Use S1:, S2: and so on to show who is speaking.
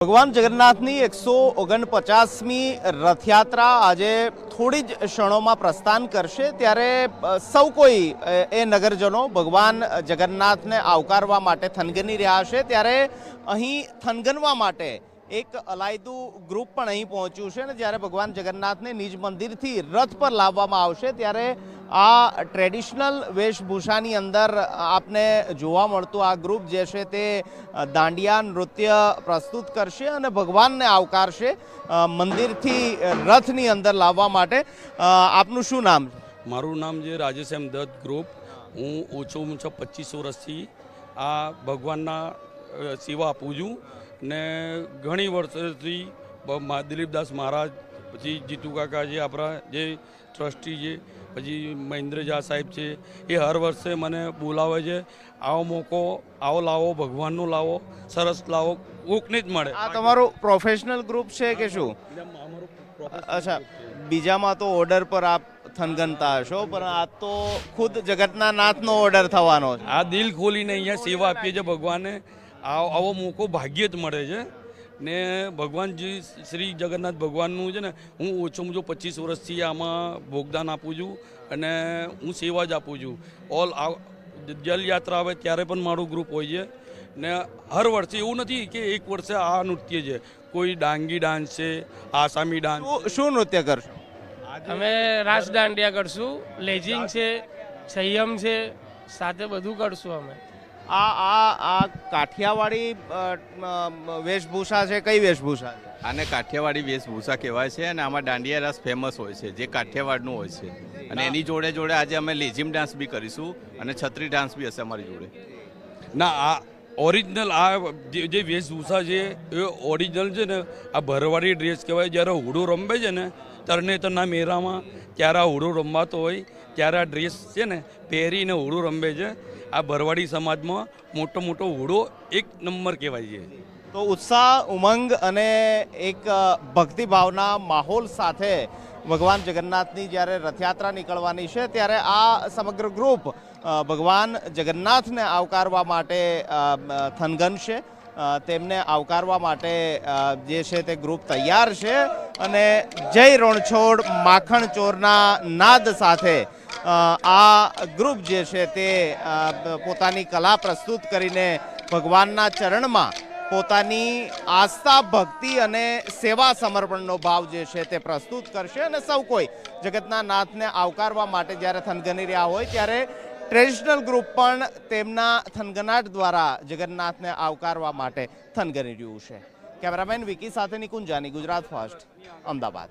S1: ભગવાન જગન્નાથની 149મી રથયાત્રા આજે થોડી જ ક્ષણોમાં પ્રસ્થાન કરશે ત્યારે સૌ કોઈ એ નગરજનો ભગવાન જગન્નાથને આવકારવા માટે થનગની રહ્યા છે। ત્યારે અહીં થનગનવા માટે એક અલાયદું ગ્રુપ પણ અહીં પહોંચ્યું છે ને જ્યારે ભગવાન જગન્નાથને નિજ મંદિરથી રથ પર લાવવામાં આવશે ત્યારે આ ટ્રેડિશનલ વેશભૂષાની અંદર આપને જોવા મળતું આ ગ્રુપ જે છે તે દાંડિયા નૃત્ય પ્રસ્તુત કરશે અને ભગવાનને આવકારશે મંદિરથી રથની અંદર લાવવા માટે। આપનું શું નામ છે?
S2: મારું નામ છે રાજેશ એમ દત્ત ગ્રુપ। હું ઓછામાં ઓછા 25 વર્ષથી આ ભગવાનના સેવા આપું છું ને ઘણી વર્ષોથી દિલીપદાસ મહારાજ પછી જીતુ કાકા જે આપણા જે ટ્રસ્ટી છે પછી મહેન્દ્ર ઝા સાહેબ છે એ હર વર્ષે મને બોલાવે છે, આવો મોકો આવો લાવો, ભગવાનનો લાવો, સરસ લાવો, કોકને જ મળે।
S1: આ તમારું પ્રોફેશનલ ગ્રુપ છે કે શું? અચ્છા, બીજામાં તો ઓર્ડર પર આપ થનગનતા હશો પણ આ તો ખુદ જગતના નાથનો ઓર્ડર થવાનો છે।
S2: આ દિલ ખોલીને અહીંયા સેવા આપીએ છીએ ભગવાને। આવો મોકો ભાગ્યે જ મળે છે ને ભગવાનજી શ્રી જગન્નાથ ભગવાનનું છે ને હું ઓછામાં ઓછું 25 વર્ષથી આમાં ભોગદાન આપું છું અને હું સેવા જ આપું છું। જલયાત્રા આવે ત્યારે પણ મારું ગ્રુપ હોય છે ને હર વર્ષે એવું નથી કે એક વર્ષે આ નૃત્ય છે, કોઈ ડાંગી ડાન્સ છે, આસામી ડાન્સ।
S1: શું નૃત્ય કરશો?
S3: અમે રાસ દાંડિયા કરશું, લેઝિંગ છે, સંયમ છે, સાથે બધું કરશું અમે।
S1: આ કાઠિયાવાડી વેશભૂષા છે, કઈ વેશભૂષા છે?
S4: આને કાઠિયાવાડી વેશભૂષા કહેવાય છે અને આમાં દાંડિયા રાસ ફેમસ હોય છે જે કાઠિયાવાડનું હોય છે અને એની જોડે જોડે આજે અમે લેઝિમ ડાન્સ બી કરીશું અને છત્રી ડાન્સ બી હશે અમારી જોડે।
S2: ના, આ ઓરિજિનલ આ જે વેશભૂષા છે એ ઓરિજિનલ છે ને આ ભરવાડી ડ્રેસ કહેવાય। જ્યારે હુડું રમે છે ને તરણેતરના મેળામાં ત્યારે આ હુડું રમવાતો હોય ત્યારે આ ડ્રેસ છે ને પહેરીને હુડું રમે છે। આ ભરવાડી સમાજમાં મોટો મોટો હુડો એક નંબર કહેવાય છે।
S1: તો ઉત્સાહ, ઉમંગ અને એક ભક્તિભાવના માહોલ સાથે ભગવાન જગન્નાથની જ્યારે રથયાત્રા નીકળવાની છે ત્યારે આ સમગ્ર ગ્રુપ ભગવાન જગન્નાથને આવકારવા માટે થનગનશે। તેમને આવકારવા માટે જે છે તે ગ્રુપ તૈયાર છે અને જય રણછોડ માખણ ચોરના નાદ સાથે આ ગ્રુપ જે છે તે પોતાની કલા પ્રસ્તુત કરીને ભગવાનના ચરણમાં પોતાની આસ્થા, ભક્તિ અને સેવા સમર્પણનો ભાવ જે છે તે પ્રસ્તુત કરશે અને સૌ કોઈ જગતના નાથને આવકારવા માટે જ્યારે થનગની રહ્યા હોય ત્યારે ટ્રેડિશનલ ગ્રુપ પણ તેમના થનગનાટ દ્વારા જગન્નાથને આવકારવા માટે થનગની રહ્યું છે। કેમેરામેન વિકી સાથે નિકુંજ જાની, ગુજરાત ફર્સ્ટ, અમદાવાદ।